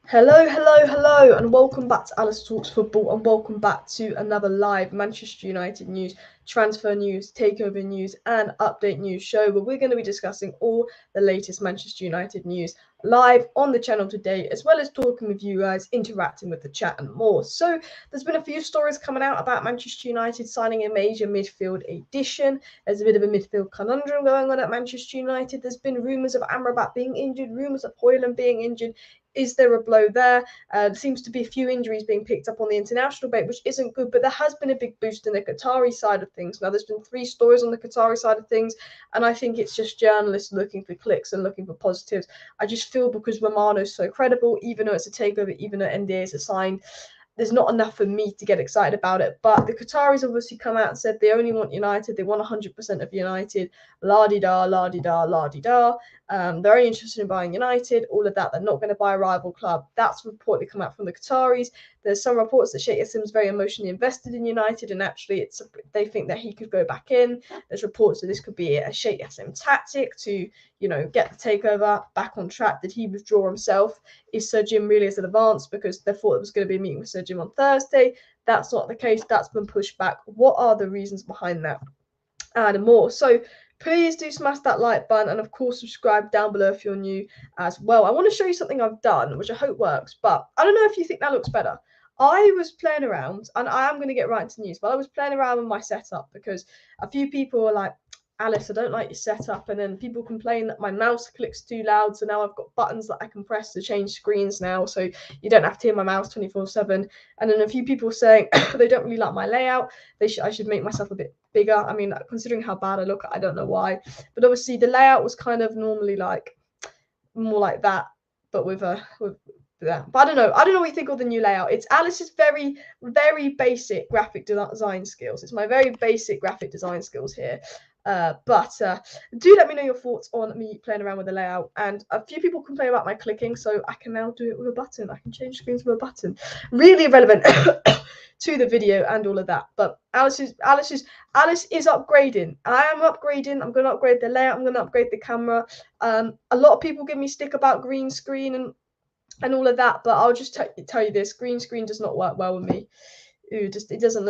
Hello, and welcome back to Alice Talks Football, and welcome back to another live Manchester United news, transfer news, takeover news, and update news show where we're going to be discussing all the latest Manchester United news live on the channel today, as well as talking with you guys, interacting with the chat, and more. So, there's been a few stories coming out about Manchester United signing a major midfield addition. There's a bit of a midfield conundrum going on at Manchester United. There's been rumours of Amrabat being injured, rumours of Højlund being injured. Is there a blow there? There seems to be a few injuries being picked up on the international break, which isn't good, but there has been a big boost in the Qatari side of things. Now, there's been 3 stories on the Qatari side of things, and I think it's just journalists looking for clicks and looking for positives. I just feel because Romano's so credible, even though it's a takeover, even though NDAs are signed, there's not enough for me to get excited about it. But the Qataris obviously come out and said they only want United. They want 100% of United. La-di-da, la-di-da, la-di-da. They're only interested in buying United, all of that. They're not going to buy a rival club. That's reportedly come out from the Qataris. There's some reports that Sheikh Yassim's very emotionally invested in United, and actually they think that he could go back in. There's reports that this could be a Sheikh Yassim tactic to, get the takeover back on track. Did he withdraw himself? Is Sir Jim really as advanced? Because they thought it was going to be a meeting with Sir Jim on Thursday. That's not the case. That's been pushed back. What are the reasons behind that? And more. So please do smash that like button, and of course subscribe down below if you're new as well. I want to show you something I've done, which I hope works, but I don't know if you think that looks better. I was playing around, and I am going to get right into news, but I was playing around with my setup because a few people were like, Alice, I don't like your setup, and then people complain that my mouse clicks too loud, so now I've got buttons that I can press to change screens now, so you don't have to hear my mouse 24/7. And then a few people saying they don't really like my layout. I should make myself a bit bigger. I mean, considering how bad I look, I don't know why, but obviously the layout was kind of normally like more like that, but with that. But I don't know what you think of the new layout. It's Alice's very, very basic graphic design skills. It's my very basic graphic design skills here. But do let me know your thoughts on me playing around with the layout. And a few people complain about my clicking, so I can now do it with a button. I can change screens with a button. Really irrelevant to the video and all of that. But Alice is upgrading. I am upgrading. I'm going to upgrade the layout. I'm going to upgrade the camera. A lot of people give me stick about green screen and all of that, but I'll just tell you this: green screen does not work well with me. It doesn't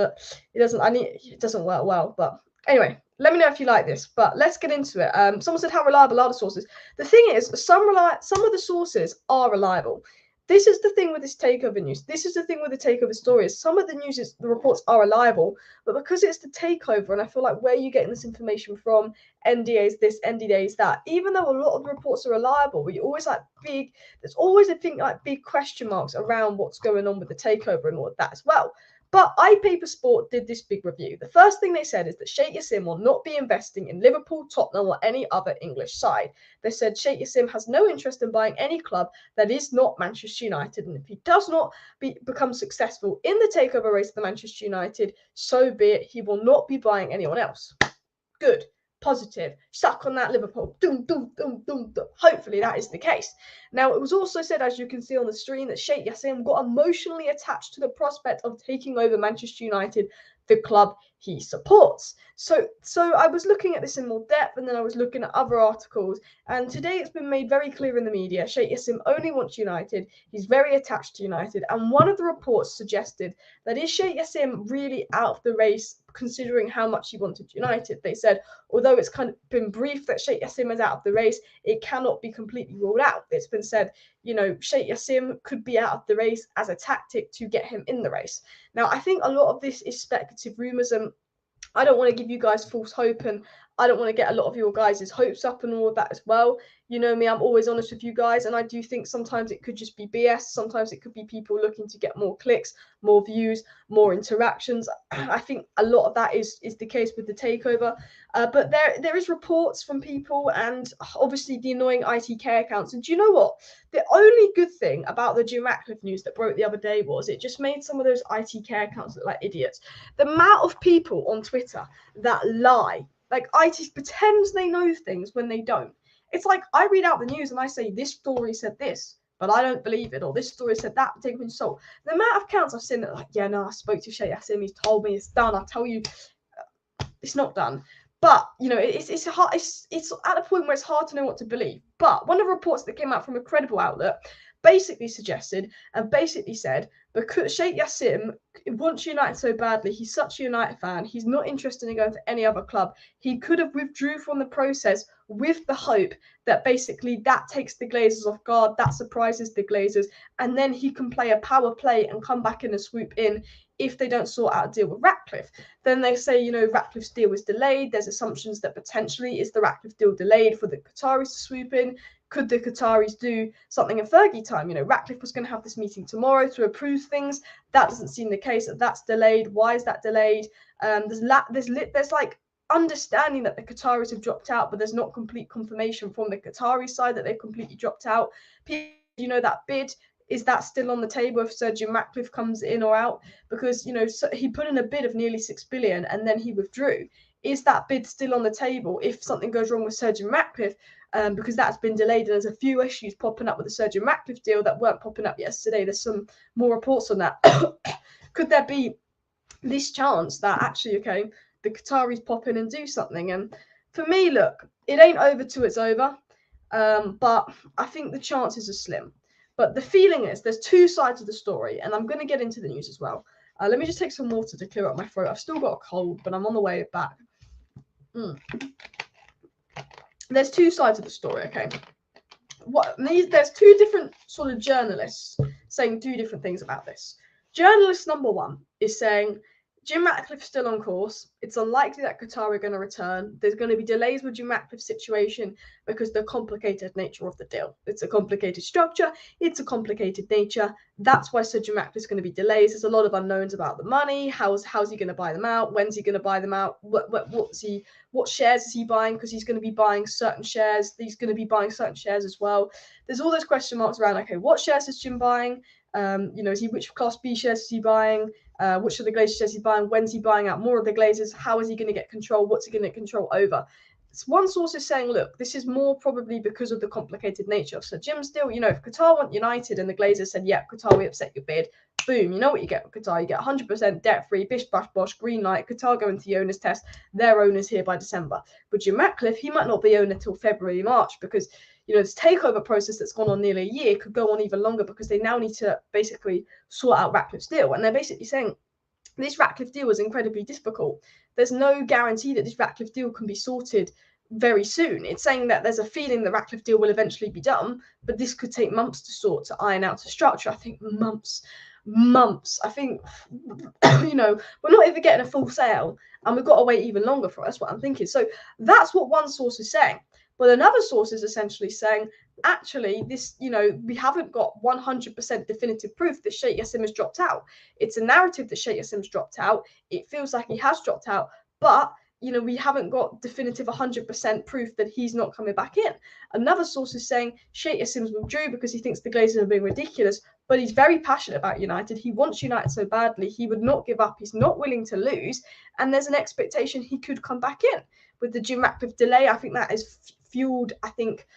work well. But anyway, let me know if you like this. But let's get into it. Someone said, how reliable are the sources? The thing is, some of the sources are reliable. This is the thing with this takeover news. This is the thing with the takeover stories. Some of the the reports are reliable, but because it's the takeover, and I feel like where are you getting this information from? NDAs this, NDAs that. Even though a lot of the reports are reliable, but you always there's always a thing like big question marks around what's going on with the takeover and all of that as well. But iPaper Sport did this big review. The first thing they said is that Sheikh Yassim will not be investing in Liverpool, Tottenham, or any other English side. They said Sheikh Yassim has no interest in buying any club that is not Manchester United, and if he does not become successful in the takeover race of the Manchester United, so be it. He will not be buying anyone else. Good. Positive. Suck on that, Liverpool. Doom, doom, doom, doom, doom. Hopefully that is the case. Now, it was also said, as you can see on the screen, that Sheikh Yassim got emotionally attached to the prospect of taking over Manchester United, the club he supports. So I was looking at this in more depth, and then I was looking at other articles, and today it's been made very clear in the media, Sheikh Yassim only wants United. He's very attached to United, and one of the reports suggested that is Sheikh Yassim really out of the race, considering how much he wanted United. They said, although it's kind of been brief that Sheikh Yassim is out of the race, it cannot be completely ruled out. It's been said, Sheikh Yassim could be out of the race as a tactic to get him in the race. Now, I think a lot of this is speculative rumours, and I don't want to give you guys false hope, and I don't want to get a lot of your guys' hopes up and all of that as well. You know me, I'm always honest with you guys, and I do think sometimes it could just be BS. Sometimes it could be people looking to get more clicks, more views, more interactions. I think a lot of that is the case with the takeover. But there is reports from people, and obviously the annoying ITK accounts. And do you know what? The only good thing about the Jim Ratcliffe news that broke the other day was it just made some of those ITK accounts look like idiots. The amount of people on Twitter that lie, like IT pretends they know things when they don't. It's like I read out the news and I say this story said this, but I don't believe it, or this story said that. Take it with salt. The amount of accounts I've seen that like, yeah, no, I spoke to Sheikh Yassim, he's told me it's done. I tell you, it's not done. But it's hard. It's at a point where it's hard to know what to believe. But one of the reports that came out from a credible outlet basically suggested and basically said, because Sheikh Yassim wants United so badly, he's such a United fan, he's not interested in going to any other club. He could have withdrew from the process with the hope that basically that takes the Glazers off guard, that surprises the Glazers, and then he can play a power play and come back in and swoop in if they don't sort out a deal with Ratcliffe. Then they say, you know, Ratcliffe's deal was delayed. There's assumptions that potentially is the Ratcliffe deal delayed for the Qataris to swoop in. Could the Qataris do something in Fergie time? You know, Ratcliffe was going to have this meeting tomorrow to approve things. That doesn't seem the case. That's delayed. Why is that delayed? There's like understanding that the Qataris have dropped out, but there's not complete confirmation from the Qatari side that they've completely dropped out. People, you know, that bid, is that still on the table if Sir Jim Ratcliffe comes in or out? Because, you know, so he put in a bid of nearly £6 billion and then he withdrew. Is that bid still on the table if something goes wrong with Sir Jim Ratcliffe? Because that's been delayed and there's a few issues popping up with the Sir Jim Ratcliffe deal that weren't popping up yesterday. There's some more reports on that. Could there be this chance that actually, okay, the Qataris pop in and do something? And for me, look, it ain't over till it's over. But I think the chances are slim. But the feeling is there's two sides of the story, and I'm going to get into the news as well. Let me just take some water to clear up my throat. I've still got a cold, but I'm on the way back. There's two sides of the story, okay? There's two different sort of journalists saying two different things about this. Journalist number one is saying Jim Ratcliffe's still on course. It's unlikely that Qatar are going to return. There's going to be delays with Jim Ratcliffe's situation because the complicated nature of the deal. It's a complicated structure. It's a complicated nature. That's why Sir Jim Ratcliffe's going to be delays. There's a lot of unknowns about the money. How's he going to buy them out? When's he going to buy them out? What shares is he buying? Because he's going to be buying certain shares. He's going to be buying certain shares as well. There's all those question marks around. Okay, what shares is Jim buying? You know, which Class B shares is he buying? Which of the Glazers shares he's buying? When's he buying out more of the Glazers? How is he going to get control? What's he going to get control over? One source is saying, look, this is more probably because of the complicated nature of Sir Jim's deal. You know, if Qatar want United and the Glazers said, yeah, Qatar, we accept your bid, boom, you know what you get with Qatar. You get 100% debt-free, bish, bash, bosh, green light. Qatar go into the owners test. Their owners here by December. But Jim Ratcliffe, he might not be owner till February, March, because, you know, this takeover process that's gone on nearly a year could go on even longer because they now need to basically sort out Ratcliffe's deal. And they're basically saying this Ratcliffe deal is incredibly difficult. There's no guarantee that this Ratcliffe deal can be sorted very soon. It's saying that there's a feeling the Ratcliffe deal will eventually be done, but this could take months to sort, to iron out, to structure. I think months. I think, you know, we're not even getting a full sale and we've got to wait even longer for us, what I'm thinking. So that's what one source is saying. But another source is essentially saying, actually, this, you know, we haven't got 100% definitive proof that Sheikh Yassim has dropped out. It's a narrative that Sheikh Yassim's dropped out. It feels like he has dropped out, but, you know, we haven't got definitive 100% proof that he's not coming back in. Another source is saying Sheikh Yassim's withdrew because he thinks the Glazers are being ridiculous, but he's very passionate about United. He wants United so badly. He would not give up. He's not willing to lose. And there's an expectation he could come back in. With the Jim Ratcliffe delay, I think that is fueled, I think,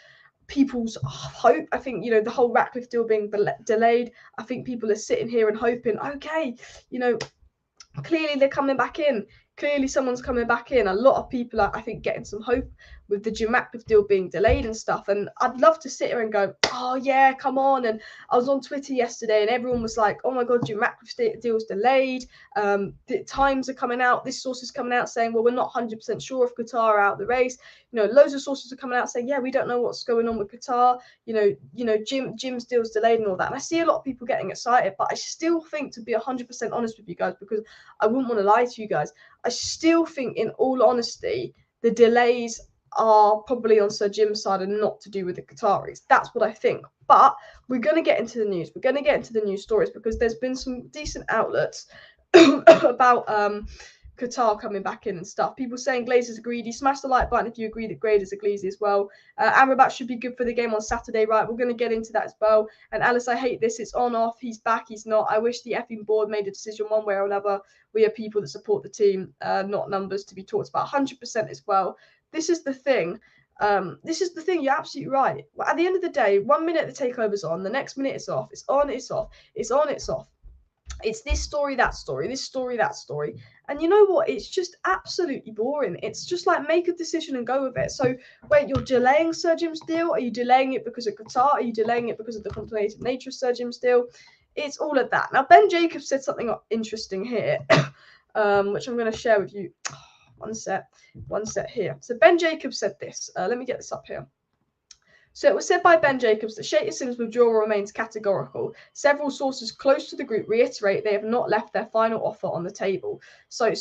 people's hope. I think, you know, the whole Ratcliffe deal being delayed, I think people are sitting here and hoping, okay, you know, clearly they're coming back in. Clearly someone's coming back in. A lot of people are, I think, getting some hope with the Jim Ratcliffe deal being delayed and stuff. And I'd love to sit here and go, oh yeah, come on. And I was on Twitter yesterday and everyone was like, oh my God, Jim Ratcliffe deal's delayed. The times are coming out. This source is coming out saying, well, we're not 100% sure if Qatar are out of the race. You know, loads of sources are coming out saying, yeah, we don't know what's going on with Qatar. You know, Jim's deal's delayed and all that. And I see a lot of people getting excited, but I still think, to be 100% honest with you guys, because I wouldn't want to lie to you guys, I still think, in all honesty, the delays are probably on Sir Jim's side and not to do with the Qataris. That's what I think. But we're going to get into the news. We're going to get into the news stories because there's been some decent outlets about Qatar coming back in and stuff. People saying Glazers are greedy. Smash the like button if you agree that Glazers are greedy as well. Amrabat should be good for the game on Saturday, right? We're going to get into that as well. And Alice, I hate this. It's on, off. He's back. He's not. I wish the effing board made a decision one way or another. We are people that support the team, not numbers to be talked about. 100% as well. This is the thing. You're absolutely right. At the end of the day, 1 minute the takeover's on, the next minute it's off. It's on, it's off. It's on, it's off. It's this story, that story, this story, that story. And you know what? It's just absolutely boring. It's just like, make a decision and go with it. So wait, you're delaying Sir Jim's deal? Are you delaying it because of Qatar? Are you delaying it because of the complicated nature of Sir Jim's deal? It's all of that. Now, Ben Jacobs said something interesting here, which I'm going to share with you. One set here. So Ben Jacobs said this. Let me get this up here. So it was said by Ben Jacobs that Sheikh Yassim's withdrawal remains categorical. Several sources close to the group reiterate they have not left their final offer on the table. So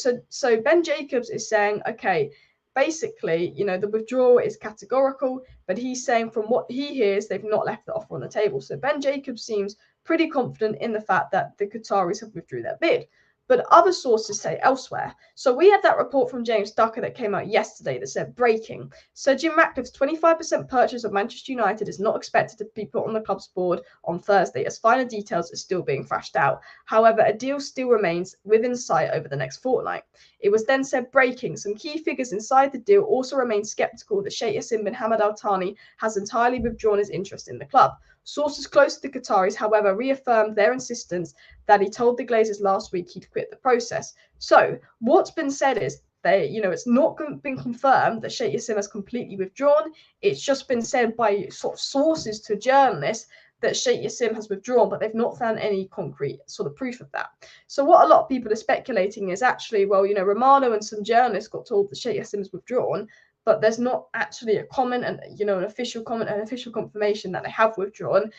Ben Jacobs is saying, okay, basically, you know, the withdrawal is categorical, but he's saying from what he hears, they've not left the offer on the table. So Ben Jacobs seems pretty confident in the fact that the Qataris have withdrew their bid. But other sources say elsewhere. So we had that report from James Ducker that came out yesterday that said, breaking, Sir Jim Ratcliffe's 25% purchase of Manchester United is not expected to be put on the club's board on Thursday, as finer details are still being thrashed out. However, a deal still remains within sight over the next fortnight. It was then said, breaking, some key figures inside the deal also remain sceptical that Sheikh Yassim bin Hamad Al Thani has entirely withdrawn his interest in the club. Sources close to the Qataris, however, reaffirmed their insistence that he told the Glazers last week he'd quit the process. So what's been said is it's not been confirmed that Sheikh Yassim has completely withdrawn. It's just been said by sort of sources to journalists that Sheikh Yassim has withdrawn, but they've not found any concrete sort of proof of that. So what a lot of people are speculating is actually, well, Romano and some journalists got told that Sheikh Yassim has withdrawn, but there's not actually a comment and, an official comment and official confirmation that they have withdrawn.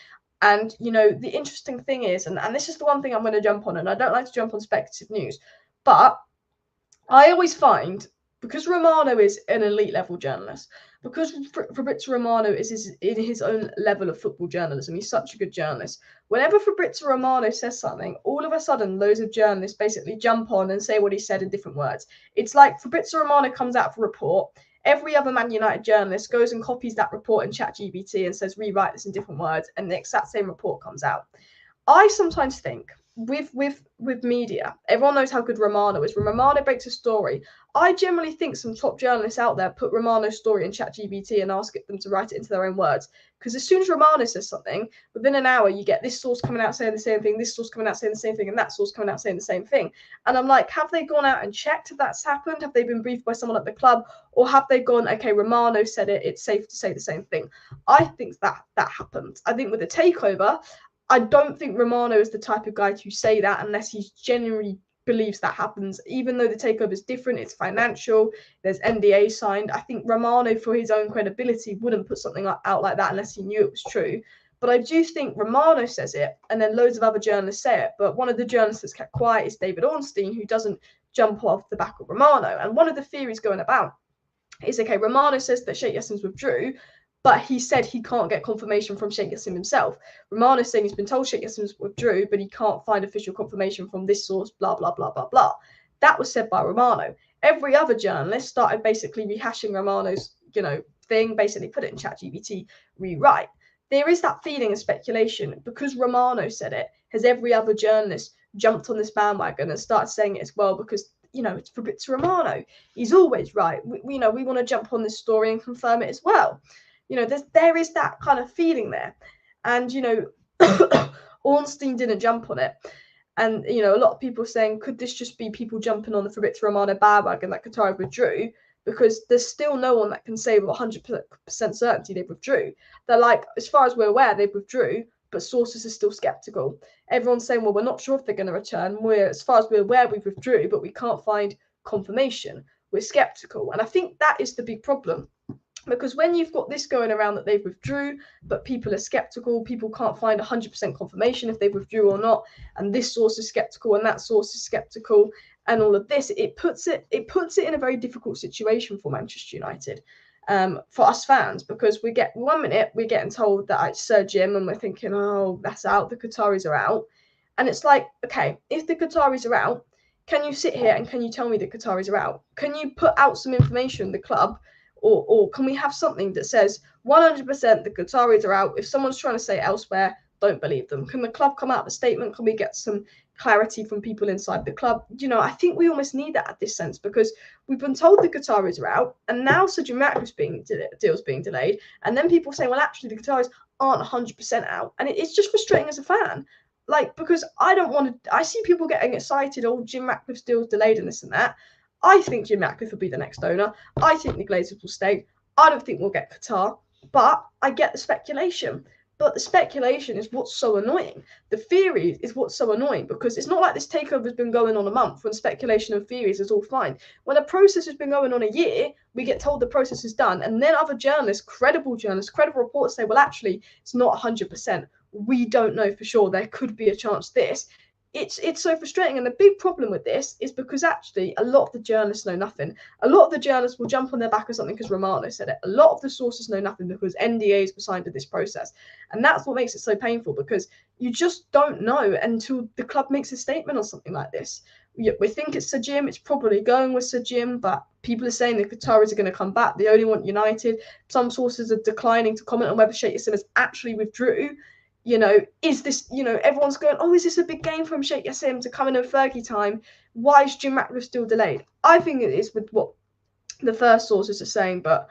And, the interesting thing is, and this is the one thing I'm going to jump on, and I don't like to jump on speculative news, but I always find, because Romano is an elite level journalist, because Fabrizio Romano is in his own level of football journalism, he's such a good journalist. Whenever Fabrizio Romano says something, all of a sudden loads of journalists basically jump on and say what he said in different words. It's like Fabrizio Romano comes out for a report, every other Man United journalist goes and copies that report in ChatGPT and says, rewrite this in different words, and the exact same report comes out. I sometimes think with media, everyone knows how good Romano is. When Romano breaks a story, I generally think some top journalists out there put Romano's story in ChatGPT and ask them to write it into their own words. Because as soon as Romano says something, within an hour, you get this source coming out saying the same thing, this source coming out saying the same thing, and that source coming out saying the same thing. And I'm like, have they gone out and checked if that's happened? Have they been briefed by someone at the club? Or have they gone, okay, Romano said it, it's safe to say the same thing? I think that happened. I think with the takeover, I don't think Romano is the type of guy to say that unless he genuinely believes that happens. Even though the takeover is different, it's financial, there's NDA signed. I think Romano, for his own credibility, wouldn't put something out like that unless he knew it was true. But I do think Romano says it, and then loads of other journalists say it. But one of the journalists that's kept quiet is David Ornstein, who doesn't jump off the back of Romano. And one of the theories going about is, okay, Romano says that Sheikh Yassim's withdrew, but he said he can't get confirmation from Sheikh Yassim himself. Romano's saying he's been told Sheikh Yassim withdrew, but he can't find official confirmation from this source, blah, blah, blah, blah, blah. That was said by Romano. Every other journalist started basically rehashing Romano's, thing, basically put it in ChatGPT, rewrite. There is that feeling of speculation. Because Romano said it, has every other journalist jumped on this bandwagon and started saying it as well? Because it's Fabrizio Romano. He's always right. We want to jump on this story and confirm it as well. There is that kind of feeling there. And, Ornstein didn't jump on it. And, a lot of people saying, could this just be people jumping on the Fabrizio Romano bandwagon that Qatar withdrew? Because there's still no one that can say with 100% certainty they withdrew. They're like, as far as we're aware, they withdrew, but sources are still skeptical. Everyone's saying, well, we're not sure if they're going to return. As far as we're aware, we withdrew, but we can't find confirmation. We're skeptical. And I think that is the big problem. Because when you've got this going around that they've withdrew, but people are skeptical, people can't find 100% confirmation if they withdrew or not, and this source is skeptical and that source is skeptical, and all of this, it puts it in a very difficult situation for Manchester United, for us fans, because we get 1 minute we're getting told that it's Sir Jim, and we're thinking, oh, that's out, the Qataris are out, and it's like, okay, if the Qataris are out, can you sit here and can you tell me the Qataris are out? Can you put out some information, the club? Or can we have something that says 100% the Qataris are out? If someone's trying to say elsewhere, don't believe them. Can the club come out with a statement? Can we get some clarity from people inside the club? I think we almost need that at this sense, because we've been told the Qataris are out, and now Sir Jim Ratcliffe's deal's being delayed, and then people say, well, actually, the Qataris aren't 100% out, and it's just frustrating as a fan. Like, because I don't want to, I see people getting excited, oh, Jim Ratcliffe's deal's delayed and this and that. I think Jim Ratcliffe will be the next owner. I think the Glazers will stay. I don't think we'll get Qatar, but I get the speculation. But the speculation is what's so annoying. The theory is what's so annoying, because it's not like this takeover has been going on a month when speculation and theories is all fine. When a process has been going on a year, we get told the process is done. And then other journalists, credible reports say, well, actually, it's not 100%. We don't know for sure. There could be a chance this. It's so frustrating. And the big problem with this is because actually a lot of the journalists know nothing. A lot of the journalists will jump on their back or something because Romano said it. A lot of the sources know nothing because NDAs were signed to this process. And that's what makes it so painful, because you just don't know until the club makes a statement on something like this. We think it's Sir Jim. It's probably going with Sir Jim, but people are saying the Qataris are going to come back. They only want United. Some sources are declining to comment on whether Sheikh Yassim has actually withdrew. Is this, everyone's going, oh, is this a big game from Sheikh Yassim to come in Fergie time? Why is Jim Ratcliffe still delayed? I think it is with what the first sources are saying, but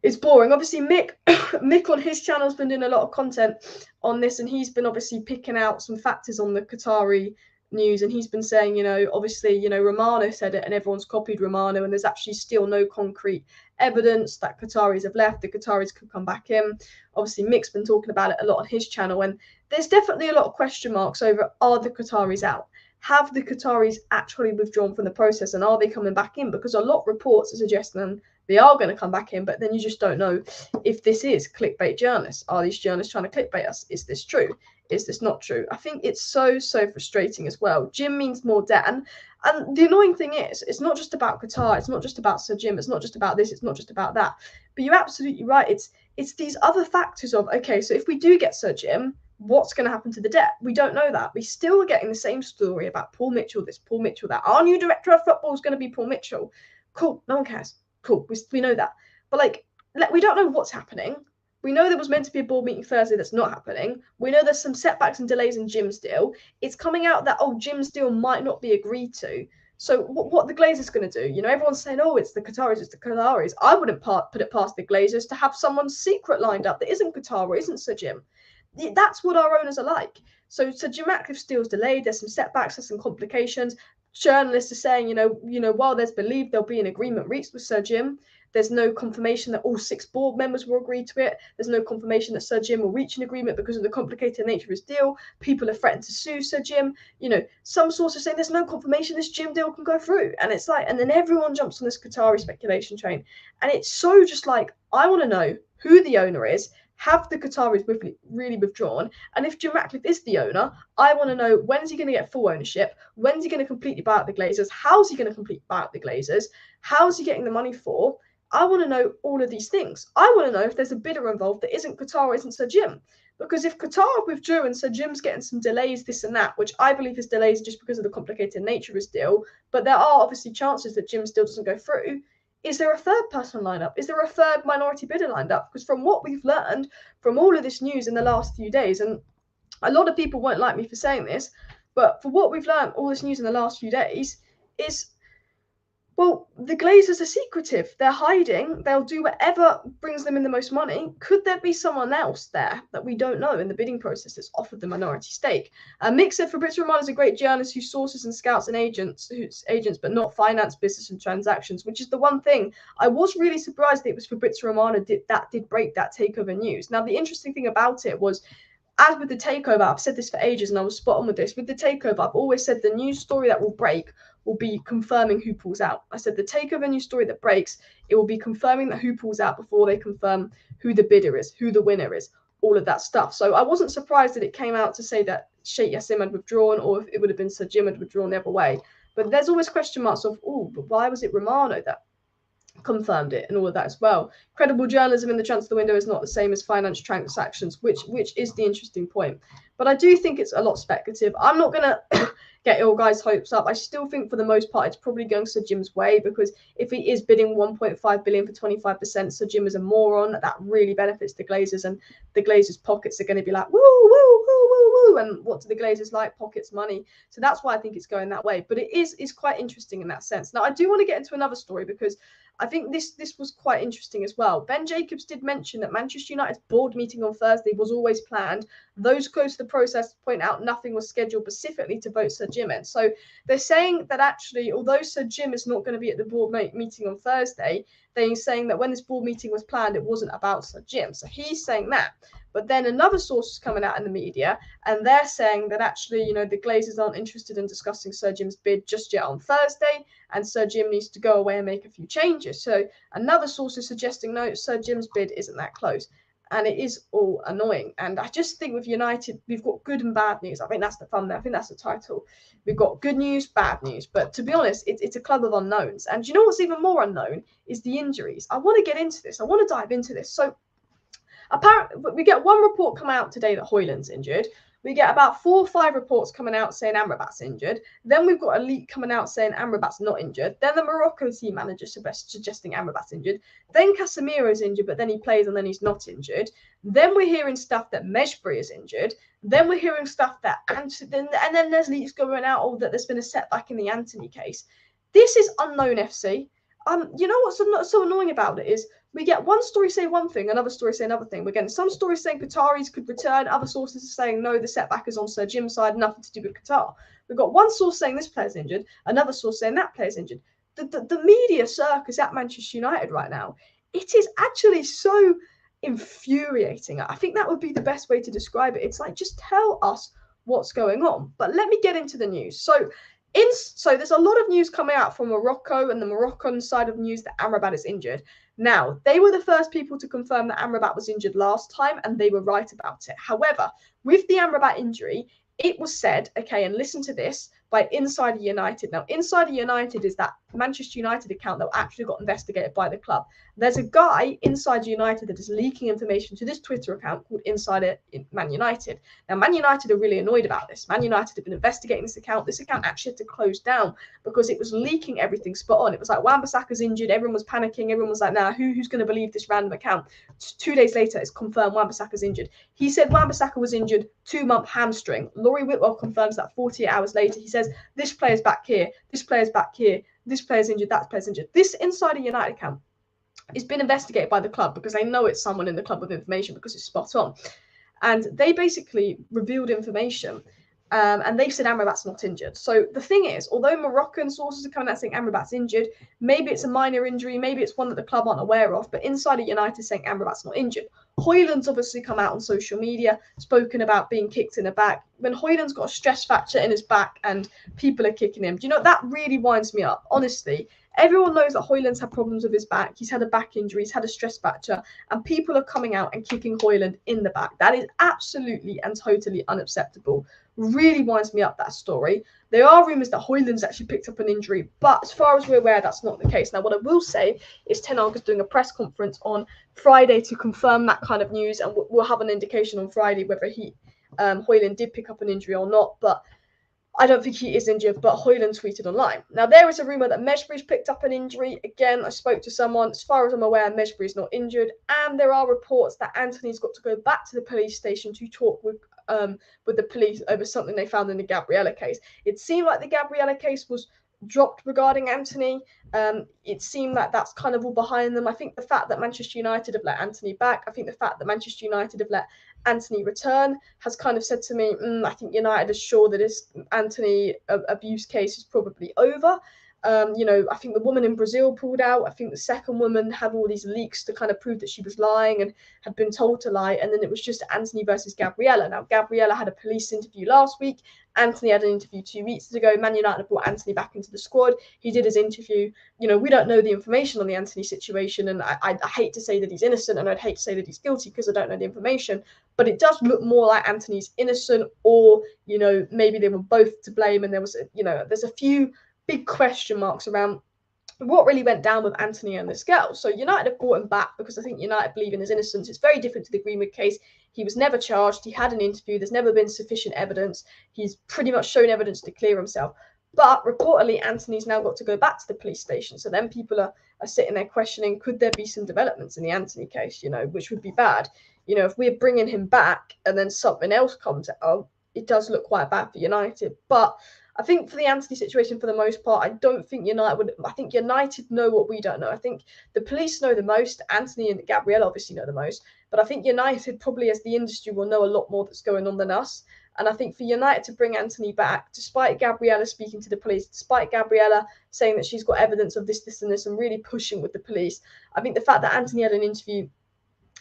it's boring. Obviously, Mick on his channel has been doing a lot of content on this, and he's been obviously picking out some factors on the Qatari news, and he's been saying, obviously, Romano said it and everyone's copied Romano, and there's actually still no concrete evidence that Qataris have left. The Qataris could come back in. Obviously, Mick's been talking about it a lot on his channel, and there's definitely a lot of question marks over, are the Qataris out? Have the Qataris actually withdrawn from the process, and are they coming back in? Because a lot of reports are suggesting they are going to come back in, but then you just don't know if this is clickbait journalists. Are these journalists trying to clickbait us? Is this true? Is this not true? I think it's so frustrating as well. Jim means more Dan. And the annoying thing is, it's not just about Qatar. It's not just about Sir Jim. It's not just about this. It's not just about that. But you're absolutely right. It's these other factors of, okay, so if we do get Sir Jim, what's going to happen to the debt? We don't know that. We still are getting the same story about Paul Mitchell, this, Paul Mitchell, that. Our new director of football is going to be Paul Mitchell. Cool. No one cares. Cool. We know that. But we don't know what's happening. We know there was meant to be a board meeting Thursday that's not happening. We know there's some setbacks and delays in Jim's deal. It's coming out that, Jim's deal might not be agreed to. So what the Glazers going to do? Everyone's saying, it's the Qataris, it's the Qataris. I wouldn't put it past the Glazers to have someone secret lined up that isn't Qatar or isn't Sir Jim. That's what our owners are like. So Jim Ratcliffe's deal's delayed. There's some setbacks, there's some complications. Journalists are saying, while there's believed there'll be an agreement reached with Sir Jim, there's no confirmation that all 6 board members will agree to it. There's no confirmation that Sir Jim will reach an agreement because of the complicated nature of his deal. People are threatened to sue Sir Jim. Some sources saying there's no confirmation this Jim deal can go through. And it's and then everyone jumps on this Qatari speculation train. And it's so just I want to know who the owner is. Have the Qataris really withdrawn? And if Jim Ratcliffe is the owner, I want to know, when's he going to get full ownership? When's he going to completely buy out the Glazers? How's he going to completely buy out the Glazers? How's he getting the money for? I want to know all of these things. I want to know if there's a bidder involved that isn't Qatar or isn't Sir Jim. Because if Qatar withdrew and Sir Jim's getting some delays, this and that, which I believe his delays just because of the complicated nature of his deal, but there are obviously chances that Jim's deal doesn't go through, is there a third person lined up? Is there a third minority bidder lined up? Because from what we've learned from all of this news in the last few days, and a lot of people won't like me for saying this, but for what we've learned, all this news in the last few days is, well, the Glazers are secretive. They're hiding. They'll do whatever brings them in the most money. Could there be someone else there that we don't know in the bidding process that's offered the minority stake? Mick said Fabrizio Romano is a great journalist who sources and scouts and agents, but not finance, business and transactions, which is the one thing I was really surprised that it was Fabrizio Romano did break that takeover news. Now, the interesting thing about it was, as with the takeover, I've said this for ages and I was spot on with this. With the takeover, I've always said the news story that will break will be confirming who pulls out. I said the takeover news story that breaks, it will be confirming that who pulls out before they confirm who the bidder is, who the winner is, all of that stuff. So I wasn't surprised that it came out to say that Sheikh Yassim had withdrawn, or if it would have been Sir Jim had withdrawn the other way. But there's always question marks of, but why was it Romano that confirmed it and all of that as well? Credible journalism in the transfer window is not the same as finance transactions, which is the interesting point. But I do think it's a lot speculative. I'm not going to get your guys' hopes up. I still think for the most part it's probably going Sir Jim's way, because if he is bidding 1.5 billion for 25%, Sir Jim is a moron. That really benefits the Glazers, and the Glazers' pockets are going to be like, woo, woo, woo, woo, woo. And what do the Glazers like? Pockets, money. So that's why I think it's going that way. But it is quite interesting in that sense. Now, I do want to get into another story, because I think this was quite interesting as well. Ben Jacobs did mention that Manchester United's board meeting on Thursday was always planned. Those close to the process point out nothing was scheduled specifically to vote Sir Jim in. So they're saying that actually, although Sir Jim is not going to be at the board meeting on Thursday, they're saying that when this board meeting was planned, it wasn't about Sir Jim. So he's saying that. But then another source is coming out in the media, and they're saying that actually, you know, the Glazers aren't interested in discussing Sir Jim's bid just yet on Thursday, and Sir Jim needs to go away and make a few changes. So another source is suggesting, no, Sir Jim's bid isn't that close. And it is all annoying. And I just think with United, we've got good and bad news. I think that's the thumbnail. I think that's the title. We've got good news, bad news. But to be honest, it's a club of unknowns. And you know what's even more unknown is the injuries. I want to get into this. I want to dive into this. So apparently, we get one report come out today that Højlund's injured. We get about 4 or 5 reports coming out saying Amrabat's injured. Then we've got a leak coming out saying Amrabat's not injured. Then the Morocco team manager suggesting Amrabat's injured. Then Casemiro's injured, but then he plays and then he's not injured. Then we're hearing stuff that Mejbri is injured. Then we're hearing stuff that and then there's leaks going out that there's been a setback in the Antony case. This is unknown FC. You know what's so annoying about it is we get one story say one thing, another story say another thing. We're getting some stories saying Qataris could return, other sources are saying no, the setback is on Sir Jim's side, nothing to do with Qatar. We've got one source saying this player's injured, another source saying that player's injured. The media circus at Manchester United right now, it is actually so infuriating. I think that would be the best way to describe it. It's like, just tell us what's going on. But let me get into the news. So there's a lot of news coming out from Morocco and the Moroccan side of news that Amrabat is injured. Now, they were the first people to confirm that Amrabat was injured last time, and they were right about it. However, with the Amrabat injury, it was said, okay, and listen to this, by Insider United. Now, Insider United is that Manchester United account that actually got investigated by the club. There's a guy, Insider United, that is leaking information to this Twitter account called Insider Man United. Now, Man United are really annoyed about this. Man United have been investigating this account. This account actually had to close down because it was leaking everything spot on. It was like, Wan-Bissaka's injured. Everyone was panicking. Everyone was like, nah, who's going to believe this random account? 2 days later, it's confirmed Wan-Bissaka's injured. He said Wan-Bissaka was injured, 2-month hamstring. Laurie Whitwell confirms that 48 hours later. He says, this player's back here, this player's back here, this player's injured, that player's injured. This Insider United account has been investigated by the club because they know it's someone in the club with information because it's spot on. And they basically revealed information and they said Amrabat's not injured. So the thing is, although Moroccan sources are coming out saying Amrabat's injured, maybe it's a minor injury, maybe it's one that the club aren't aware of, but Insider United is saying Amrabat's not injured. Højlund's obviously come out on social media, spoken about being kicked in the back. When Højlund's got a stress fracture in his back and people are kicking him, do you know, that really winds me up, honestly. Everyone knows that Højlund's had problems with his back. He's had a back injury, he's had a stress fracture, and people are coming out and kicking Højlund in the back. That is absolutely and totally unacceptable. Really winds me up, that story. There are rumours that Højlund's actually picked up an injury, but as far as we're aware, that's not the case. Now, what I will say is Ten Hag is doing a press conference on Friday to confirm that kind of news, and we'll have an indication on Friday whether Højlund did pick up an injury or not, but I don't think he is injured, but Højlund tweeted online. Now, there is a rumour that Mejbri's picked up an injury. Again, I spoke to someone. As far as I'm aware, Mejbri's not injured. And there are reports that Antony's got to go back to the police station to talk with the police over something they found in the Gabriella case. It seemed like the Gabriella case was dropped regarding Antony. It seemed like that's kind of all behind them. I think the fact that Manchester United have let Antony back, I think the fact that Manchester United have let Antony return has kind of said to me, I think United is sure that this Antony abuse case is probably over. I think the woman in Brazil pulled out. I think the second woman had all these leaks to kind of prove that she was lying and had been told to lie. And then it was just Antony versus Gabriella. Now, Gabriella had a police interview last week. Antony had an interview 2 weeks ago. Man United brought Antony back into the squad. He did his interview. We don't know the information on the Antony situation. And I hate to say that he's innocent, and I'd hate to say that he's guilty because I don't know the information. But it does look more like Antony's innocent, or, maybe they were both to blame. And there was, there's a few big question marks around what really went down with Antony and this girl. So United have brought him back because I think United believe in his innocence. It's very different to the Greenwood case. He was never charged. He had an interview. There's never been sufficient evidence. He's pretty much shown evidence to clear himself. But reportedly, Antony's now got to go back to the police station. So then people are sitting there questioning, could there be some developments in the Antony case, which would be bad. If we're bringing him back and then something else comes out, it does look quite bad for United. But I think for the Antony situation, for the most part, I don't think United would. I think United know what we don't know. I think the police know the most. Antony and Gabrielle obviously know the most. But I think United, probably as the industry, will know a lot more that's going on than us. And I think for United to bring Antony back, despite Gabriella speaking to the police, despite Gabriella saying that she's got evidence of this, this, and this, and really pushing with the police, I think the fact that Antony had an interview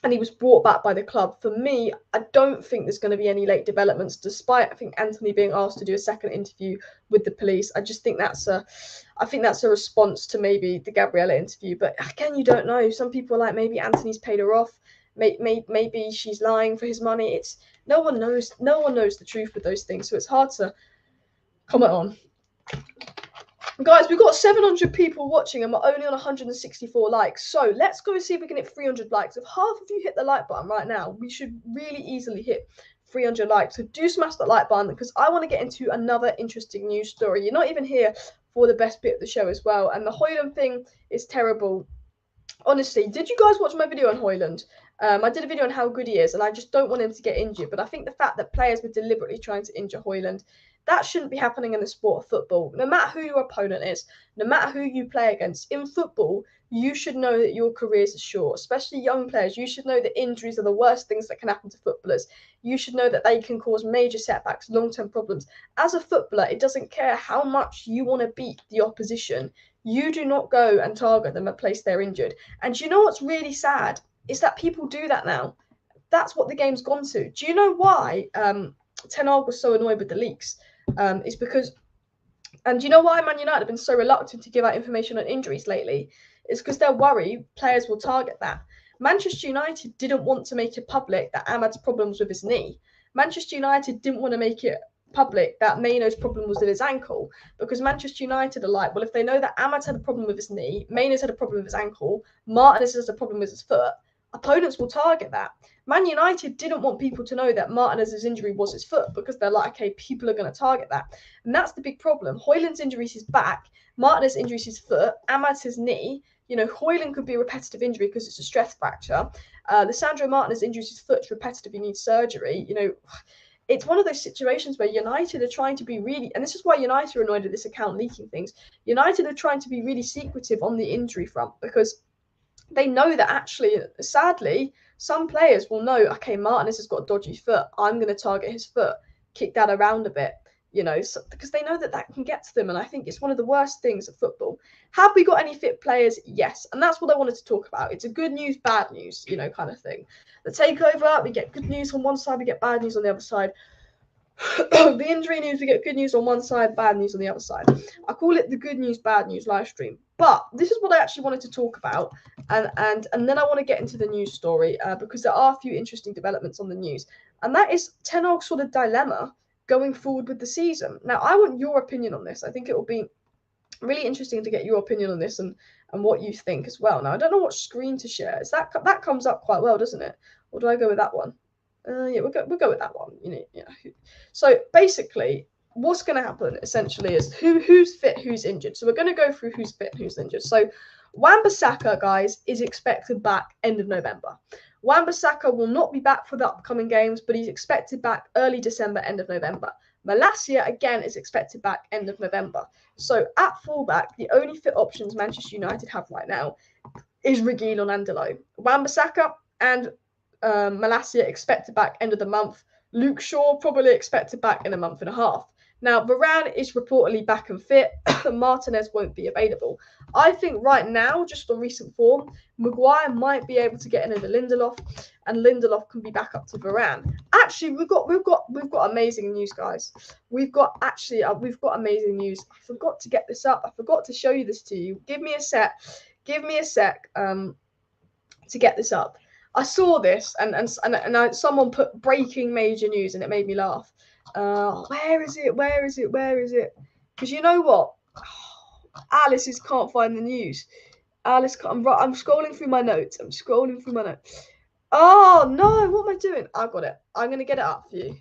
and he was brought back by the club, for me, I don't think there's going to be any late developments, despite I think Antony being asked to do a second interview with the police. I just think that's a response to maybe the Gabriella interview. But again, you don't know. Some people are like, maybe Antony's paid her off. Maybe she's lying for his money. It's no one knows the truth with those things, so it's hard to comment on. Guys, we've got 700 people watching and we're only on 164 likes. So let's go and see if we can hit 300 likes. If half of you hit the like button right now, we should really easily hit 300 likes. So do smash that like button, because I want to get into another interesting news story. You're not even here for the best bit of the show as well. And the Højlund thing is terrible. Honestly, did you guys watch my video on Højlund? I did a video on how good he is, and I just don't want him to get injured. But I think the fact that players were deliberately trying to injure Højlund, that shouldn't be happening in the sport of football. No matter who your opponent is, no matter who you play against, in football, you should know that your careers are short, especially young players. You should know that injuries are the worst things that can happen to footballers. You should know that they can cause major setbacks, long-term problems. As a footballer, it doesn't care how much you want to beat the opposition. You do not go and target them at place they're injured. And you know what's really sad? Is that people do that now. That's what the game's gone to. Do you know why Ten Hag was so annoyed with the leaks? It's because, and do you know why Man United have been so reluctant to give out information on injuries lately? It's because they're worried players will target that. Manchester United didn't want to make it public that Ahmad's problems with his knee. Manchester United didn't want to make it public that Maino's problem was with his ankle, because Manchester United are like, well, if they know that Ahmad's had a problem with his knee, Maino's had a problem with his ankle, Martinez has a problem with his foot, opponents will target that. Man United didn't want people to know that Martinez's injury was his foot, because they're like, okay, people are going to target that. And that's the big problem. Højlund's injury is his back, Martinez's injury is his foot, Ahmad's his knee. You know, Højlund could be a repetitive injury because it's a stress fracture. Lisandro Martinez's injury is his foot, it's repetitive, he needs surgery. You know, it's one of those situations where United are trying to be really, and this is why United are annoyed at this account leaking things. United are trying to be really secretive on the injury front, because they know that actually, sadly, some players will know, okay, Martinez has got a dodgy foot, I'm going to target his foot, kick that around a bit, you know, so, because they know that that can get to them. And I think it's one of the worst things of football. Have we got any fit players? Yes. And that's what I wanted to talk about. It's a good news, bad news, you know, kind of thing. The takeover, we get good news on one side, we get bad news on the other side. The injury news, we get good news on one side, bad news on the other side. I call it the good news, bad news live stream. But this is what I actually wanted to talk about, and then I want to get into the news story, because there are a few interesting developments on the news, and that is Ten Hag's sort of dilemma going forward with the season. Now, I want your opinion on this. I think it will be really interesting to get your opinion on this and what you think as well. Now, I don't know what screen to share. Is that comes up quite well, doesn't it? Or do I go with that one? Yeah, we'll go with that one. You know. So basically, what's going to happen essentially is who's fit, who's injured. So we're going to go through who's fit, who's injured. So Wan-Bissaka, guys, is expected back end of November. Wan-Bissaka will not be back for the upcoming games, but he's expected back early December, end of November. Malacia, again, is expected back end of November. So at fullback, the only fit options Manchester United have right now is Reguilon and Andelo. Wan-Bissaka and Malacia expected back end of the month. Luke Shaw probably expected back in a month and a half. Now, Varane is reportedly back and fit. Martinez won't be available. I think right now, just on recent form, Maguire might be able to get in under Lindelof, and Lindelof can be back up to Varane. Actually, we've got amazing news, guys. We've got amazing news. I forgot to get this up. I forgot to show you this to you. Give me a sec. To get this up. I saw this and someone put breaking major news, and it made me laugh. Where is it? Because you know what? Alice can't find the news. I'm scrolling through my notes. Oh no! What am I doing? I got it. I'm gonna get it up for you.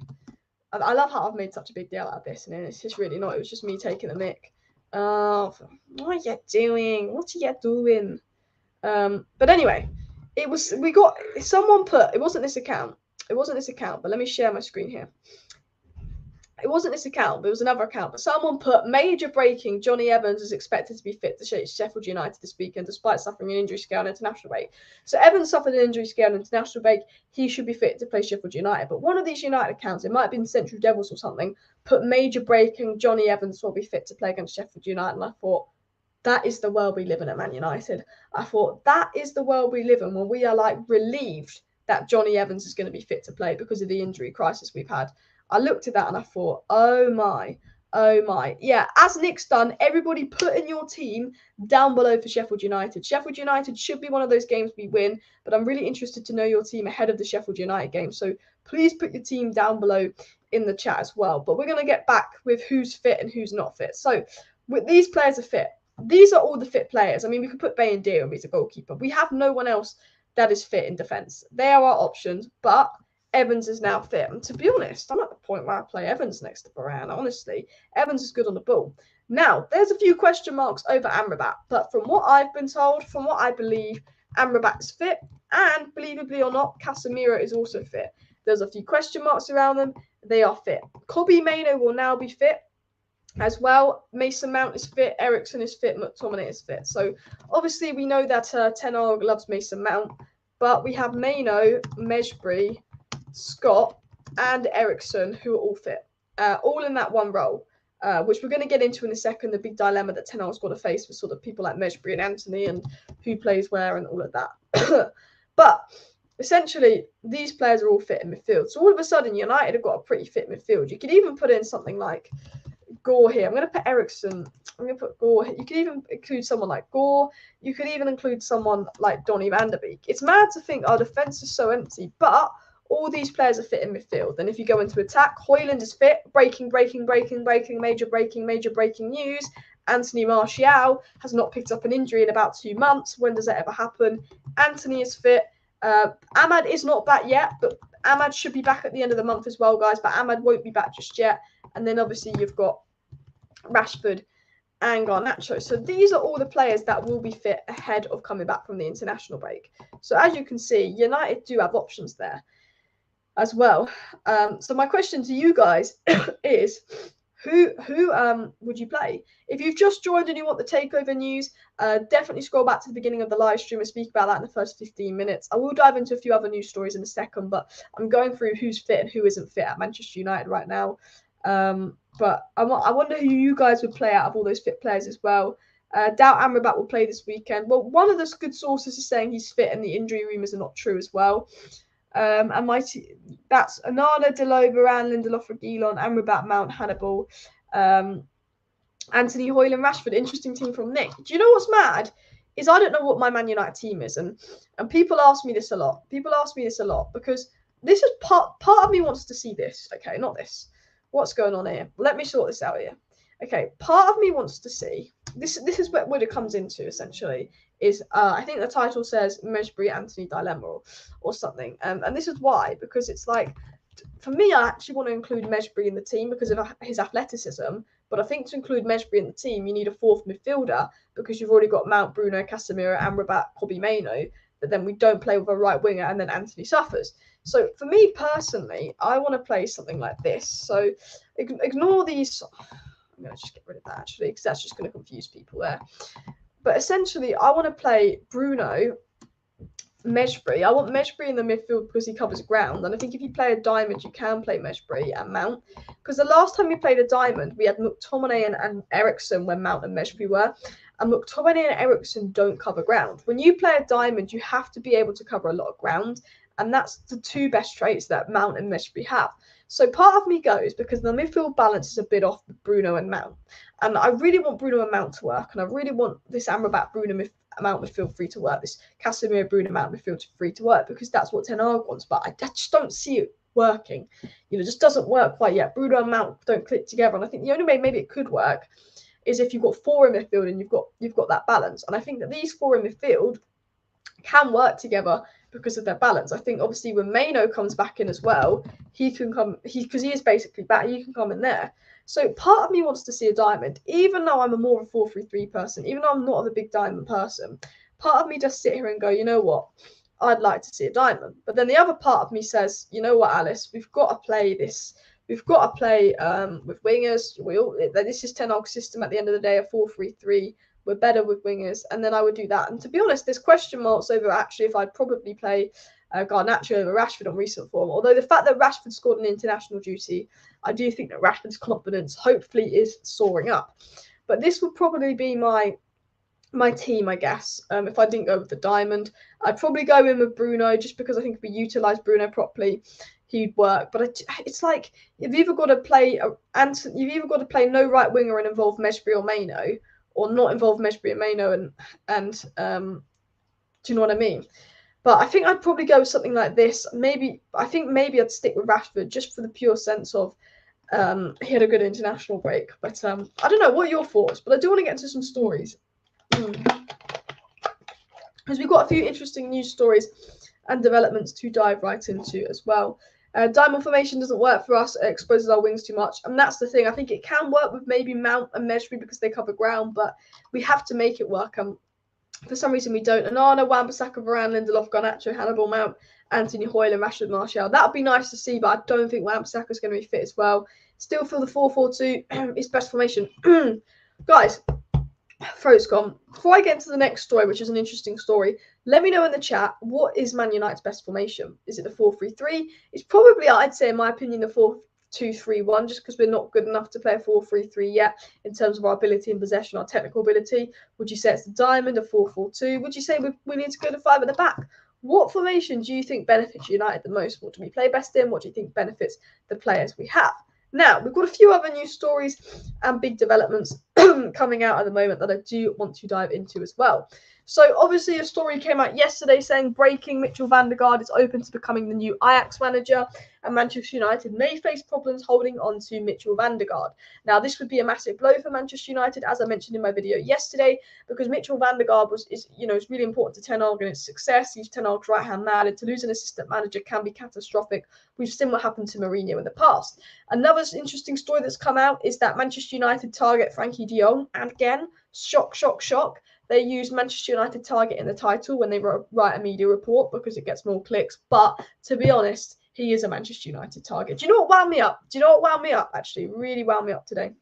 I love how I've made such a big deal out of this, and it's just really not. It was just me taking the mic. What are you doing? But anyway, it wasn't this account. But let me share my screen here. it wasn't this account, but it was another account. But someone put major breaking: Johnny Evans is expected to be fit to Sheffield United this weekend, despite suffering an injury scare on international break. So Evans suffered an injury scare on international break. He should be fit to play Sheffield United. But one of these United accounts, it might have been Central Devils or something, put major breaking: Johnny Evans will be fit to play against Sheffield United. And I thought, that is the world we live in at Man United. I thought, that is the world we live in when we are like relieved that Johnny Evans is going to be fit to play because of the injury crisis we've had. I looked at that and I thought, oh my. Yeah, as Nick's done, everybody put in your team down below for Sheffield United. Sheffield United should be one of those games we win, but I'm really interested to know your team ahead of the Sheffield United game. So please put your team down below in the chat as well. But we're going to get back with who's fit and who's not fit. So these players are fit. These are all the fit players. I mean, we could put Bay and Deer and he's a goalkeeper. We have no one else that is fit in defence. They are our options, but Evans is now fit. And to be honest, I'm at the point where I play Evans next to Varane. Honestly, Evans is good on the ball. Now, there's a few question marks over Amrabat, but from what I've been told, from what I believe, Amrabat is fit, and believably or not, Casemiro is also fit. There's a few question marks around them. They are fit. Kobbie Mainoo will now be fit as well. Mason Mount is fit, Eriksen is fit, McTominay is fit. So obviously we know that Ten Hag loves Mason Mount, but we have Mainoo, Mejbri, Scott, and Eriksen who are all fit, all in that one role, which we're going to get into in a second, the big dilemma that Ten Hag's got to face with sort of people like Mejbri and Antony and who plays where and all of that. But essentially, these players are all fit in midfield. So all of a sudden, United have got a pretty fit midfield. You could even put in something like Gore here. I'm going to put Eriksen. I'm going to put Gore here. You could even include someone like Gore. You could even include someone like Donny van der Beek. It's mad to think our defence is so empty, but all these players are fit in midfield. And if you go into attack, Højlund is fit. Breaking, major breaking news. Anthony Martial has not picked up an injury in about 2 months. When does that ever happen? Antony is fit. Ahmad is not back yet, but Ahmad should be back at the end of the month as well, guys. But Ahmad won't be back just yet. And then obviously you've got Rashford and Garnacho. So these are all the players that will be fit ahead of coming back from the international break. So as you can see, United do have options there as well. So my question to you guys is, who would you play? If you've just joined and you want the takeover news, definitely scroll back to the beginning of the live stream and speak about that in the first 15 minutes. I will dive into a few other news stories in a second, but I'm going through who's fit and who isn't fit at Manchester United right now. But I wonder who you guys would play out of all those fit players as well. Doubt Amrabat will play this weekend. Well, one of the good sources is saying he's fit and the injury rumours are not true as well. And that's Onana, Delo, Varane, Lindelof, Reguilon, Amrabat, Mount, Hannibal, Antony, Højlund, Rashford. Interesting team from Nick. Do you know what's mad? Is I don't know what my Man United team is, and people ask me this a lot. Because this is part of me wants to see this. Okay, not this. What's going on here? Let me sort this out here. Okay, part of me wants to see this. This is what it comes into essentially. Is I think the title says Mejbri Antony dilemma or something, and this is why, because it's like, for me, I actually want to include Mejbri in the team because of his athleticism. But I think to include Mejbri in the team, you need a fourth midfielder because you've already got Mount, Bruno, Casemiro, Amrabat, Kobbie Mainoo. But then we don't play with a right winger, and then Antony suffers. So for me personally, I want to play something like this. So ignore these. I'm going to just get rid of that actually, because that's just going to confuse people there. But essentially, I want to play Bruno, Mejbri. I want Mejbri in the midfield because he covers ground. And I think if you play a diamond, you can play Mejbri and Mount. Because the last time we played a diamond, we had McTominay and Eriksen when Mount and Mejbri were. And McTominay and Eriksen don't cover ground. When you play a diamond, you have to be able to cover a lot of ground. And that's the two best traits that Mount and Mejbri have. So part of me goes, because the midfield balance is a bit off with Bruno and Mount. And I really want Bruno and Mount to work. And I really want this Amrabat Bruno Mount midfield free to work. This Casemiro Bruno Mount midfield free to work. Because that's what Ten Hag wants. But I just don't see it working. You know, it just doesn't work quite yet. Bruno and Mount don't click together. And I think the only way maybe it could work is if you've got four in midfield and you've got that balance. And I think that these four in midfield can work together because of their balance. I think obviously when Mainoo comes back in as well, he can come, because he is basically back, he can come in there. So part of me wants to see a diamond, even though I'm a more of a 4-3-3 person, even though I'm not a big diamond person, part of me just sit here and go, you know what, I'd like to see a diamond. But then the other part of me says, you know what, Alice, we've got to play this we've got to play with wingers. This is Ten Hag's system at the end of the day, a 4-3-3. We're better with wingers, and then I would do that. And to be honest, there's question marks over actually if I'd probably play Garnacho over Rashford on recent form. Although the fact that Rashford scored an international duty, I do think that Rashford's confidence hopefully is soaring up. But this would probably be my team, I guess. If I didn't go with the diamond, I'd probably go in with Bruno just because I think if we utilise Bruno properly, he'd work. But it's like you've either got to play no right winger and involve Mejbri or Maino, or not involve Mejbri and Maino and do you know what I mean? But I think I'd probably go with something like this. Maybe I'd stick with Rashford just for the pure sense of he had a good international break. But I don't know, what are your thoughts? But I do want to get into some stories. Because we've got a few interesting news stories and developments to dive right into as well. Diamond formation doesn't work for us. It exposes our wings too much. And that's the thing. I think it can work with maybe Mount and Mejbri because they cover ground, but we have to make it work. For some reason, we don't. Onana, Wan-Bissaka, Varane, Lindelof, Garnacho, Hannibal, Mount, Antony, Højlund, Rashford, Martial. That would be nice to see, but I don't think Wan-Bissaka is going to be fit as well. Still feel the 4-4-2 is best formation. Guys, throat's gone. Before I get into the next story, which is an interesting story, let me know in the chat, what is Man United's best formation? Is it the 4-3-3? It's probably, I'd say, in my opinion, the 4-2-3-1, just because we're not good enough to play a 4-3-3 yet in terms of our ability in possession, our technical ability. Would you say it's the diamond, a 4-4-2? Would you say we need to go to 5 at the back? What formation do you think benefits United the most? What do we play best in? What do you think benefits the players we have? Now, we've got a few other news stories and big developments coming out at the moment that I do want to dive into as well. So, obviously, a story came out yesterday saying breaking Mitchell van der Gaard is open to becoming the new Ajax manager, and Manchester United may face problems holding on to Mitchell van der Gaard. Now, this would be a massive blow for Manchester United, as I mentioned in my video yesterday, because Mitchell van der Gaard is really important to Ten Hag and its success. He's Ten Hag's right-hand man, and to lose an assistant manager can be catastrophic. We've seen what happened to Mourinho in the past. Another interesting story that's come out is that Manchester United target Frankie de Jong, and again, shock. They use Manchester United target in the title when they write a media report because it gets more clicks. But to be honest, he is a Manchester United target. Do you know what wound me up? Actually, really wound me up today.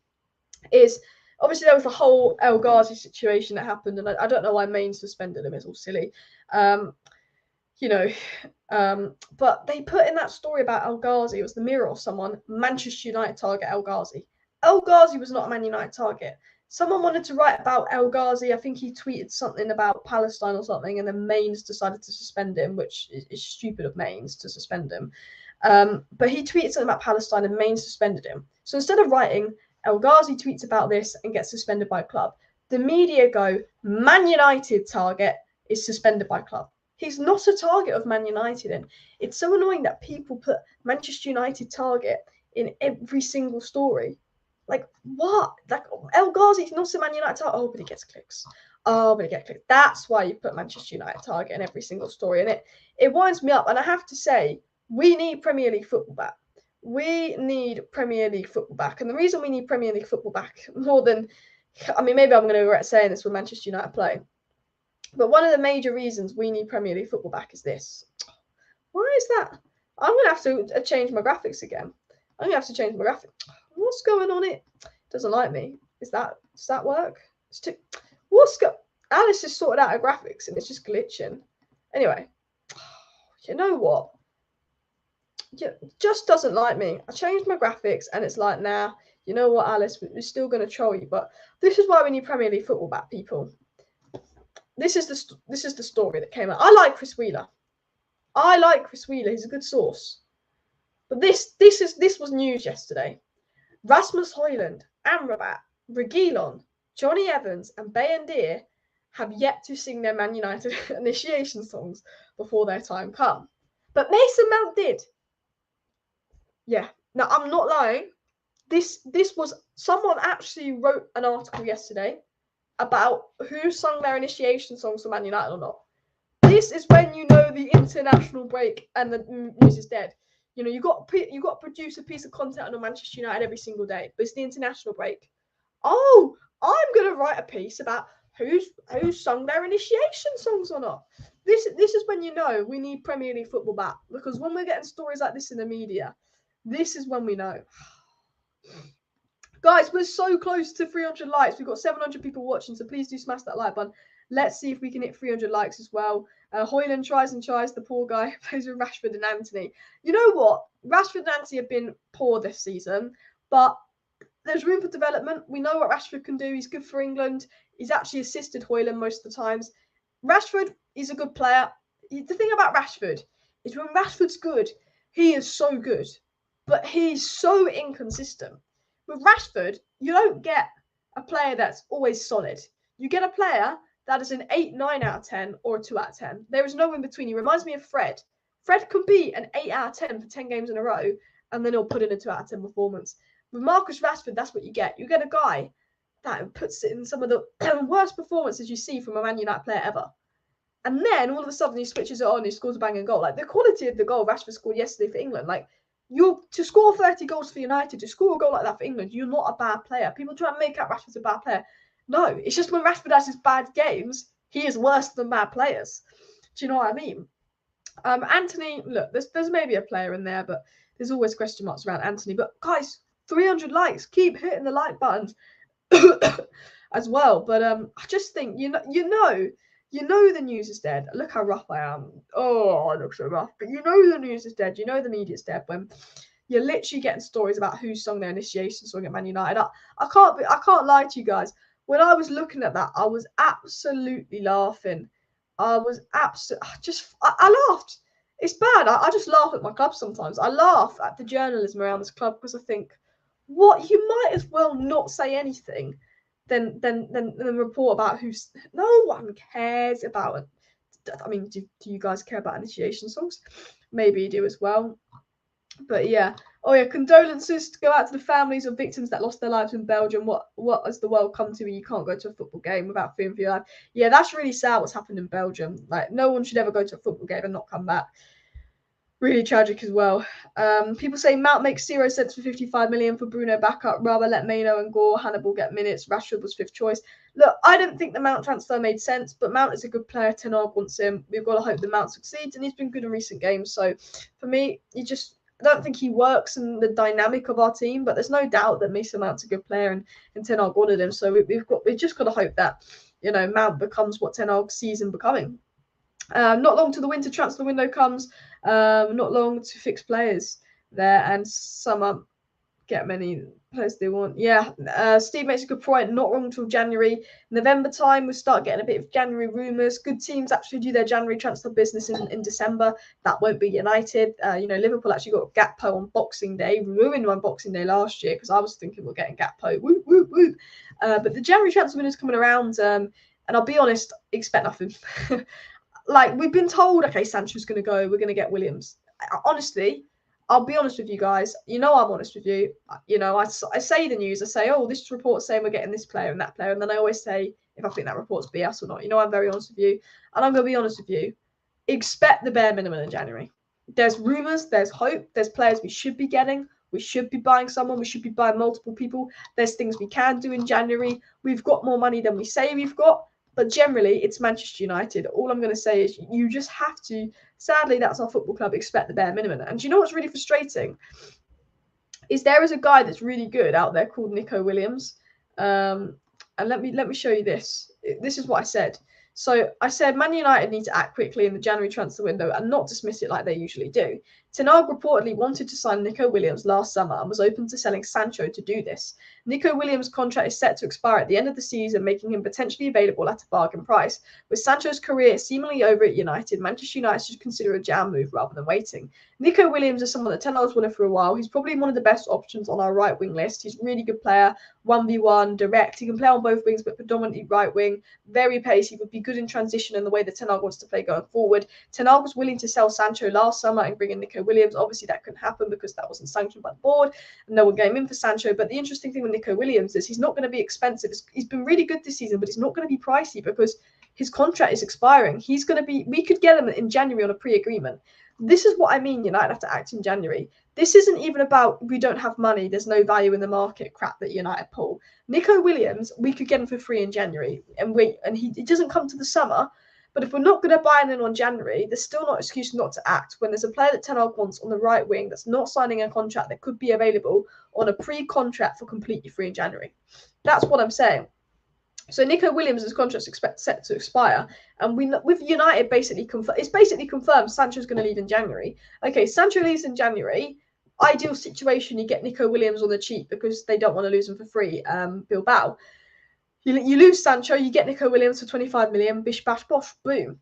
Is obviously there was the whole El Ghazi situation that happened, and I don't know why Maine suspended him. It's all silly. But they put in that story about El Ghazi, it was the Mirror or someone, Manchester United target El Ghazi. El Ghazi was not a Man United target. Someone wanted to write about El Ghazi. I think he tweeted something about Palestine or something, and then Mainz decided to suspend him, which is stupid of Mainz to suspend him. But he tweeted something about Palestine, and Mainz suspended him. So instead of writing, El Ghazi tweets about this and gets suspended by club, the media go, Man United target is suspended by club. He's not a target of Man United, and it's so annoying that people put Manchester United target in every single story. Like, what? Like, El Ghazi's not a Man United target. Oh, but he gets clicks. That's why you put Manchester United target in every single story. And it winds me up. And I have to say, we need Premier League football back. And the reason we need Premier League football back more than, maybe I'm going to regret saying this when Manchester United play. But one of the major reasons we need Premier League football back is this. Why is that? I'm going to have to change my graphics again. What's going on? It doesn't like me. Does that work? Alice has sorted out her graphics and it's just glitching. Anyway, you know what? It just doesn't like me. I changed my graphics and it's like, nah, you know what, Alice, we're still going to troll you. But this is why we need Premier League football back, people. This is the story that came out. I like Chris Wheeler. He's a good source. But this was news yesterday. Rasmus Højlund, Amrabat, Reguilon, Johnny Evans, and Bayendir have yet to sing their Man United initiation songs before their time come. But Mason Mount did. Yeah. Now, I'm not lying. This was, someone actually wrote an article yesterday about who sung their initiation songs for Man United or not. This is when you know the international break and the news is dead. You got to produce a piece of content on Manchester United every single day, but it's the international break. Oh, I'm going to write a piece about who's sung their initiation songs or not. This is when you know we need Premier League football back, because when we're getting stories like this in the media, This is when we know. Guys, we're so close to 300 likes. We've got 700 people watching, so please do smash that like button. Let's see if we can hit 300 likes as well. Højlund tries and tries. The poor guy plays with Rashford and Antony. You know what? Rashford and Antony have been poor this season, but there's room for development. We know what Rashford can do. He's good for England. He's actually assisted Højlund most of the times. Rashford is a good player. The thing about Rashford is when Rashford's good, he is so good, but he's so inconsistent. With Rashford, you don't get a player that's always solid. You get a player that is an 8, 9 out of 10 or a 2 out of 10. There is no in between. He reminds me of Fred. Fred can be an 8 out of 10 for 10 games in a row, and then he'll put in a 2 out of 10 performance. With Marcus Rashford, that's what you get. You get a guy that puts it in some of the worst performances you see from a Man United player ever. And then all of a sudden he switches it on, he scores a banging goal. Like the quality of the goal Rashford scored yesterday for England, like to score 30 goals for United, to score a goal like that for England, you're not a bad player. People try and make out Rashford's a bad player. No, it's just when Rashford has his bad games, he is worse than bad players. Do you know what I mean? Antony, look, there's maybe a player in there, but there's always question marks around Antony. But guys, 300 likes, keep hitting the like buttons as well. But I just think you know the news is dead. Look how rough I am. Oh, I look so rough. But you know the news is dead. You know the media's dead when you're literally getting stories about who sung their initiation song at Man United. I can't lie to you guys. When I was looking at that, I was absolutely laughing. I laughed. It's bad. I just laugh at my club sometimes. I laugh at the journalism around this club because I think, what, you might as well not say anything than report about who's. No one cares about it. I mean, do you guys care about initiation songs? Maybe you do as well. But yeah. Oh yeah, condolences go out to the families of victims that lost their lives in Belgium. What has the world come to when you can't go to a football game without fearing for your life? Yeah, that's really sad what's happened in Belgium. Like, no one should ever go to a football game and not come back. Really tragic as well. People say Mount makes 0 sense for 55 million for Bruno backup. Rather let Maino and Gore, Hannibal get minutes. Rashford was 5th choice. Look, I don't think the Mount transfer made sense, but Mount is a good player. Ten Hag wants him. We've got to hope the Mount succeeds, and he's been good in recent games. So for me, I don't think he works in the dynamic of our team, but there's no doubt that Mason Mount's a good player, and Ten Hag wanted him. So we've just got to hope that Mount becomes what Ten Hag sees him becoming. Not long till the winter transfer window comes. Not long to fix players there, and sum up, get many players they want. Yeah, Steve makes a good point. Not wrong till January. November time, we start getting a bit of January rumours. Good teams actually do their January transfer business in December. That won't be United. Liverpool actually got Gakpo on Boxing Day. Ruined on Boxing Day last year because I was thinking we're getting Gakpo. Whoop, whoop, whoop. But the January transfer window is coming around, and I'll be honest, expect nothing. Like, we've been told, okay, Sancho's going to go, we're going to get Williams. Honestly, I'll be honest with you guys. I'm honest with you. I say the news. I say, oh, this report's saying we're getting this player and that player. And then I always say if I think that report's BS or not. I'm very honest with you. And I'm going to be honest with you. Expect the bare minimum in January. There's rumours. There's hope. There's players we should be getting. We should be buying someone. We should be buying multiple people. There's things we can do in January. We've got more money than we say we've got. But generally, it's Manchester United. All I'm going to say is you just have to, sadly, that's our football club, expect the bare minimum. And do you know what's really frustrating? Is there is a guy that's really good out there called Nico Williams. And let me show you this. This is what I said. So I said Man United need to act quickly in the January transfer window and not dismiss it like they usually do. Ten Hag reportedly wanted to sign Nico Williams last summer and was open to selling Sancho to do this. Nico Williams' contract is set to expire at the end of the season, making him potentially available at a bargain price. With Sancho's career seemingly over at United, Manchester United should consider a jam move rather than waiting. Nico Williams is someone that Ten Hag's wanted for a while. He's probably one of the best options on our right wing list. He's a really good player, 1v1, direct. He can play on both wings, but predominantly right wing. Very pacey, would be good in transition in the way that Ten Hag wants to play going forward. Ten Hag was willing to sell Sancho last summer and bring in Nico Williams. Obviously, that couldn't happen because that wasn't sanctioned by the board and no one came in for Sancho. But the interesting thing with Nico Williams is he's not going to be expensive. He's been really good this season, but he's not going to be pricey because his contract is expiring. We could get him in January on a pre-agreement. This is what I mean, United have to act in January. This isn't even about we don't have money, there's no value in the market crap that United pull. Nico Williams, we could get him for free in January, and he doesn't come to the summer But if we're not going to buy in on January, there's still not an excuse not to act when there's a player that Ten Hag wants on the right wing that's not signing a contract that could be available on a pre-contract for completely free in January. That's what I'm saying. So Nico Williams' contract's set to expire, and with United basically confirmed Sancho's going to leave in January. Okay, Sancho leaves in January. Ideal situation, you get Nico Williams on the cheap because they don't want to lose him for free. Bilbao. You lose Sancho, you get Nico Williams for 25 million, bish bash bosh, boom.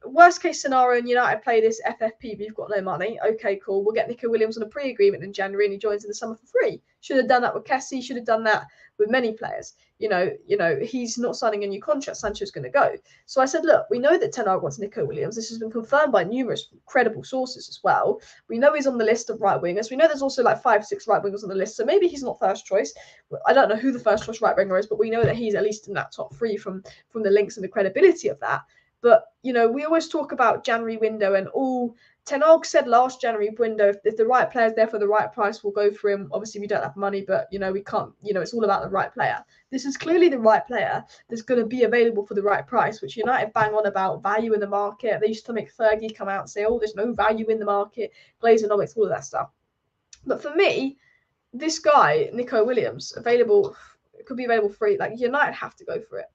Worst case scenario, and United play this FFP, but you've got no money. Okay, cool. We'll get Nico Williams on a pre-agreement in January, and he joins in the summer for free. Should have done that with Kessie. Should have done that with many players. You know, he's not signing a new contract. Sancho's going to go. So I said, look, we know that Ten Hag wants Nico Williams. This has been confirmed by numerous credible sources as well. We know he's on the list of right wingers. We know there's also like 5-6 right wingers on the list. So maybe he's not first choice. I don't know who the first choice right winger is, but we know that he's at least in that top 3 from the links and the credibility of that. But, you know, we always talk about January window and all. Ten Hag said last January window, if the right player's there for the right price, we'll go for him. Obviously, we don't have money, but, you know, we can't, you know, it's all about the right player. This is clearly the right player that's going to be available for the right price, which United bang on about value in the market. They used to make Fergie come out and say, oh, there's no value in the market, Glazeonomics, all of that stuff. But for me, this guy, Nico Williams, could be available free. Like, United have to go for it.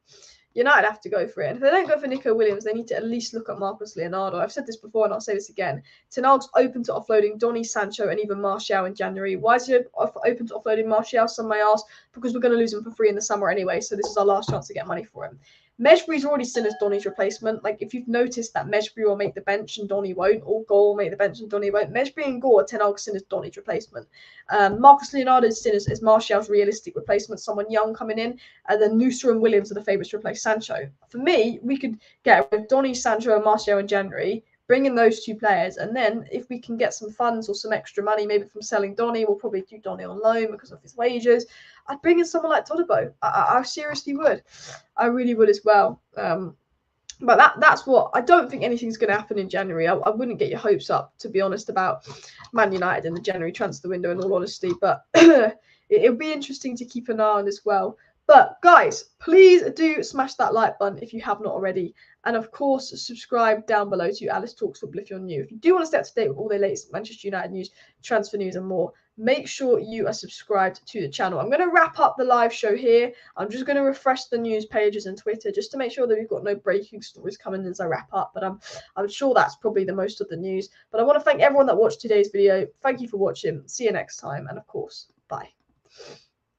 United have to go for it. And if they don't go for Nico Williams, they need to at least look at Marcos Leonardo. I've said this before and I'll say this again. Ten Hag's open to offloading Donny, Sancho and even Martial in January. Why is he open to offloading Martial? Some may ask. Because we're going to lose him for free in the summer anyway, so this is our last chance to get money for him. Mejbri's already seen as Donny's replacement. Like, if you've noticed that Mejbri will make the bench and Donny won't, or Gore will make the bench and Donny won't, Mejbri and Gore, Ten Hag's seen as Donny's replacement. Marcos Leonardo is seen as Martial's realistic replacement, someone young coming in, and then Nusa and Williams are the favourites to replace Sancho. For me, we could get with Donny, Sancho and Martial in January, bring in those 2 players, and then if we can get some funds or some extra money, maybe from selling Donny, we'll probably do Donny on loan because of his wages. I'd bring in someone like Todibo. I seriously would. I really would as well. But that's what I don't think anything's going to happen in January. I wouldn't get your hopes up, to be honest, about Man United in the January transfer window, in all honesty. But it'll be interesting to keep an eye on as well. But guys, please do smash that like button if you have not already. And of course, subscribe down below to Alice Talks Football if you're new. If you do want to stay up to date with all the latest Manchester United news, transfer news and more, make sure you are subscribed to the channel. I'm going to wrap up the live show here. I'm just going to refresh the news pages and Twitter just to make sure that we've got no breaking stories coming as I wrap up. But I'm sure that's probably the most of the news. But I want to thank everyone that watched today's video. Thank you for watching. See you next time. And of course, bye.